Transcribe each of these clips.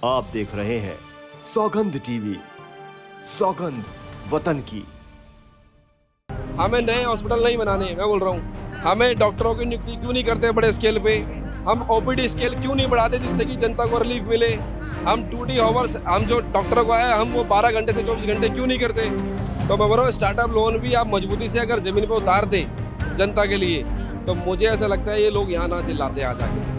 आप देख रहे हैं सौगंध टीवी, सौगंध वतन की। हमें नए हॉस्पिटल नहीं बनाने, मैं बोल रहा हूँ हमें डॉक्टरों की नियुक्ति क्यों नहीं करते बड़े स्केल पे। हम ओपीडी स्केल क्यों नहीं बढ़ाते जिससे कि जनता को रिलीफ मिले। हम 2D आवर्स, हम जो डॉक्टरों को आया हम वो 12 घंटे से 24 घंटे क्यों नहीं करते। तो मैं बोल रहा हूँ स्टार्टअप लोन भी आप मजबूती से अगर ज़मीन पर उतारते जनता के लिए, तो मुझे ऐसा लगता है ये लोग यहाँ ना चिल्लाते आ जाके।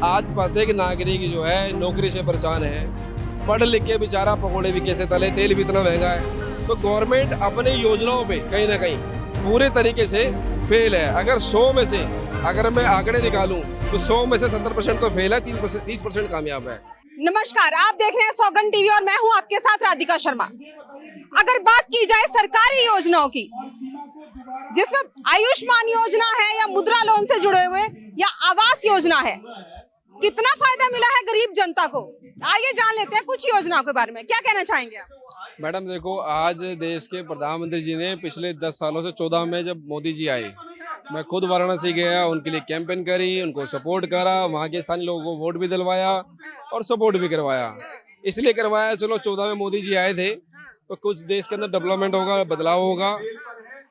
आज प्रत्येक नागरिक जो है नौकरी से परेशान है, पढ़ लिख के बेचारा पकौड़े भी कैसे तले, तेल भी इतना महंगा है। तो गवर्नमेंट अपनी योजनाओं पे कहीं ना कहीं पूरे तरीके से फेल है। अगर 100 में से अगर मैं आंकड़े निकालूं तो 100 में से 70% तो फेल है, 30% कामयाब है। नमस्कार, आप देख रहे हैं सौगंध टीवी और मैं हूं आपके साथ राधिका शर्मा। अगर बात की जाए सरकारी योजनाओं की, जिसमें आयुष्मान योजना है या मुद्रा लोन से जुड़े हुए या आवास योजना है, कितना फायदा मिला है गरीब जनता को, आइए जान लेते हैं कुछ योजनाओं के बारे में। क्या कहना चाहेंगे आप? मैडम देखो, आज देश के प्रधानमंत्री जी ने पिछले 10 सालों से 14 में जब मोदी जी आए, मैं खुद वाराणसी गया, उनके लिए कैंपेन करी, उनको सपोर्ट करा, वहाँ के स्थानीय लोगों को वोट भी दिलवाया और सपोर्ट भी करवाया। इसलिए करवाया, चलो 14 में मोदी जी आए थे तो कुछ देश के अंदर डेवलपमेंट होगा, बदलाव होगा।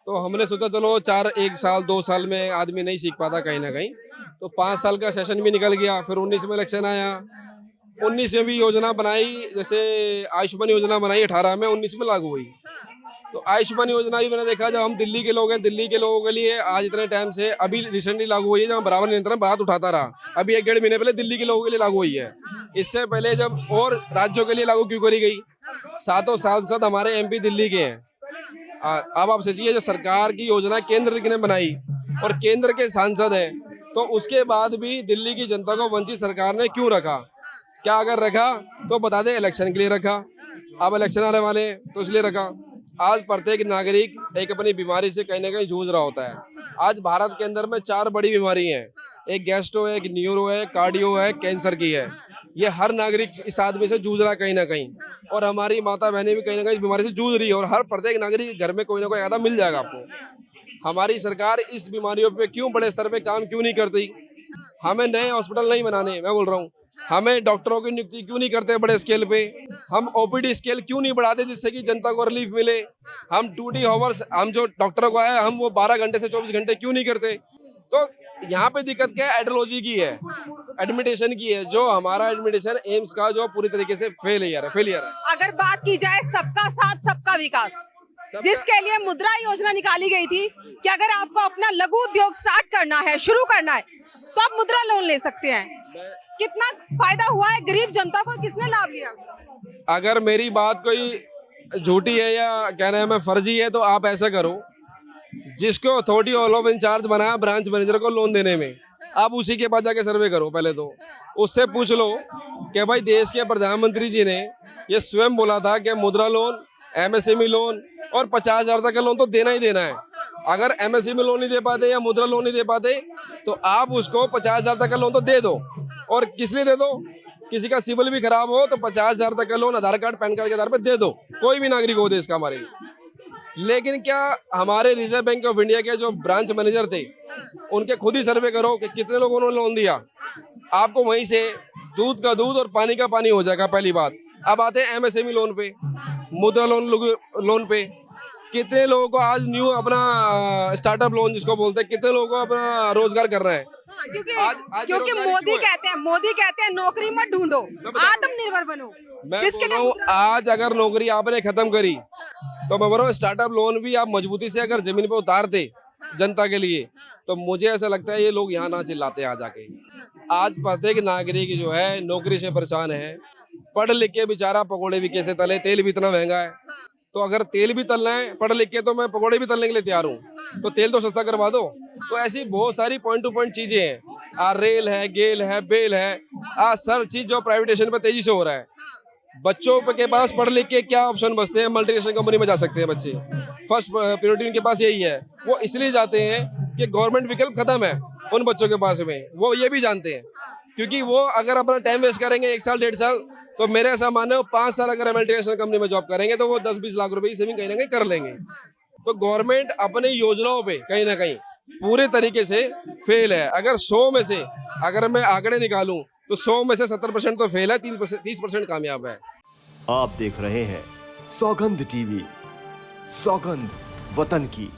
तो हमने सोचा चलो 1 साल 2 साल में आदमी नहीं सीख पाता कहीं ना कहीं, तो 5 साल का सेशन भी निकल गया। फिर 19 में इलेक्शन आया, 19 में भी योजना बनाई, जैसे आयुष्मान योजना बनाई 18 में, 19 में लागू हुई। तो आयुष्मान योजना भी मैंने देखा, जब हम दिल्ली के लोग हैं, दिल्ली के लोगों के लिए आज इतने टाइम से अभी रिसेंटली लागू हुई है, जब बराबर नियंत्रण बात उठाता रहा, अभी 1-1.5 महीने पहले दिल्ली के लोगों के लिए लागू हुई है। इससे पहले जब और राज्यों के लिए लागू क्यों करी गई। 7 सांसद हमारे MP दिल्ली के हैं। अब आप सोचिए, जो सरकार की योजना केंद्र ने बनाई और केंद्र के सांसद हैं, तो उसके बाद भी दिल्ली की जनता को वंचित सरकार ने क्यों रखा। क्या अगर रखा तो बता दें, इलेक्शन के लिए रखा, अब इलेक्शन आने वाले हैं तो इसलिए रखा। आज प्रत्येक नागरिक एक अपनी बीमारी से कहीं ना कहीं जूझ रहा होता है। आज भारत के अंदर में 4 बड़ी बीमारी हैं, एक गैस्ट्रो है, एक न्यूरो है, कार्डियो है, कैंसर की है। ये हर नागरिक इस आदमी से जूझ रहा है कहीं ना कहीं, और हमारी माता बहनें भी कहीं ना कहीं इस बीमारी से जूझ रही है, और हर प्रत्येक नागरिक के घर में कोई ना कोई आधा मिल जाएगा आपको। हमारी सरकार इस बीमारियों पे क्यों बड़े स्तर पे काम क्यों नहीं करती। हमें नए हॉस्पिटल नहीं बनाने, मैं बोल रहा हूँ हमें डॉक्टरों की नियुक्ति क्यों नहीं करते बड़े स्केल पे। हम ओपीडी स्केल क्यों नहीं बढ़ाते जिससे कि जनता को रिलीफ मिले। हम 2D आवर्स, हम जो डॉक्टरों को आया हम वो 12 घंटे से 24 घंटे क्यों नहीं करते। तो यहाँ पे दिक्कत क्या है, एडोलॉजी की है, एडमिटेशन की है। जो हमारा एडमिटेशन एम्स का जो पूरी तरीके से फेलियर है। अगर बात की जाए सबका साथ सबका विकास, जिसके लिए मुद्रा योजना निकाली गई थी कि अगर आपको अपना लघु उद्योग स्टार्ट करना है, शुरू करना है, तो आप मुद्रा लोन ले सकते हैं। कितना फायदा हुआ है गरीब जनता को, किसने लाभ लिया उसका? अगर मेरी बात कोई झूठी है या कहना है मैं फर्जी है, तो आप ऐसा करो, जिसको अथॉरिटी ऑफ इंचार्ज बनाया ब्रांच मैनेजर को लोन देने में, आप उसी के पास जाके सर्वे करो। पहले तो उससे पूछ लो कि भाई देश के प्रधानमंत्री जी ने ये स्वयं बोला था कि मुद्रा लोन, MSME लोन और 50,000 तक का लोन तो देना ही देना है। अगर MSME लोन नहीं दे पाते या मुद्रा लोन नहीं दे पाते, तो आप उसको 50,000 तक का लोन तो दे दो। और किस लिए दे दो, किसी का सिविल भी खराब हो तो 50,000 तक का लोन आधार कार्ड पैन कार्ड के आधार पर दे दो, कोई भी नागरिक हो देश का हमारे। लेकिन क्या हमारे रिजर्व बैंक ऑफ इंडिया के जो ब्रांच मैनेजर थे, उनके खुद ही सर्वे करो कि कितने लोगों ने लोन दिया। आपको वहीं से दूध का दूध और पानी का पानी हो जाएगा, पहली बात। अब आते हैं MSME लोन पे, मुद्रा लोन पे, कितने लोगों को आज न्यू अपना स्टार्टअप लोन जिसको बोलते हैं, कितने लोगों को अपना रोजगार करना है। क्योंकि मोदी कहते हैं नौकरी मत ढूंढो, आत्मनिर्भर बनो। मैं बोल रहा हूँ आज अगर नौकरी आपने खत्म करी, तो मैं बोल रहा हूँ स्टार्टअप लोन भी आप मजबूती से अगर जमीन पे उतारते जनता के लिए, तो मुझे ऐसा लगता है ये लोग यहाँ ना चिल्लाते आ जाके। आज प्रत्येक नागरिक जो है नौकरी से परेशान है, पढ़ लिख के बेचारा पकौड़े भी कैसे तले, तेल भी इतना महंगा है। तो अगर तेल भी तलना है पढ़ लिख के, तो मैं पकौड़े भी तलने के लिए तैयार हूँ, तो तेल तो सस्ता करवा दो। तो ऐसी बहुत सारी पॉइंट टू पॉइंट चीजें हैं। रेल है, गेल है, बेल है, सब चीज जो प्राइवेटाइजेशन पे तेजी से हो रहा है। बच्चों के पास पढ़ लिख के क्या ऑप्शन बचते हैं, मल्टीनेशनल कंपनी में जा सकते हैं बच्चे। फर्स्ट प्रायोरिटी उनके पास यही है, वो इसलिए जाते हैं कि गवर्नमेंट विकल्प खत्म है उन बच्चों के पास में, वो ये भी जानते हैं। क्योंकि वो अगर अपना टाइम वेस्ट करेंगे 1 साल 1.5 साल, तो मेरे ऐसा मानना है 5 साल अगर मल्टीनेशनल कंपनी में जॉब करेंगे तो वो 10-20 लाख रुपए की सेविंग कहीं ना कहीं कर लेंगे। तो गवर्नमेंट अपनी योजनाओं पे कहीं ना कहीं पूरे तरीके से फेल है। अगर 100 में से अगर मैं आंकड़े निकालूं तो 100 में से 70% तो फेल है, 30% कामयाब है। आप देख रहे हैं सौगंध टीवी, सौगंध वतन की।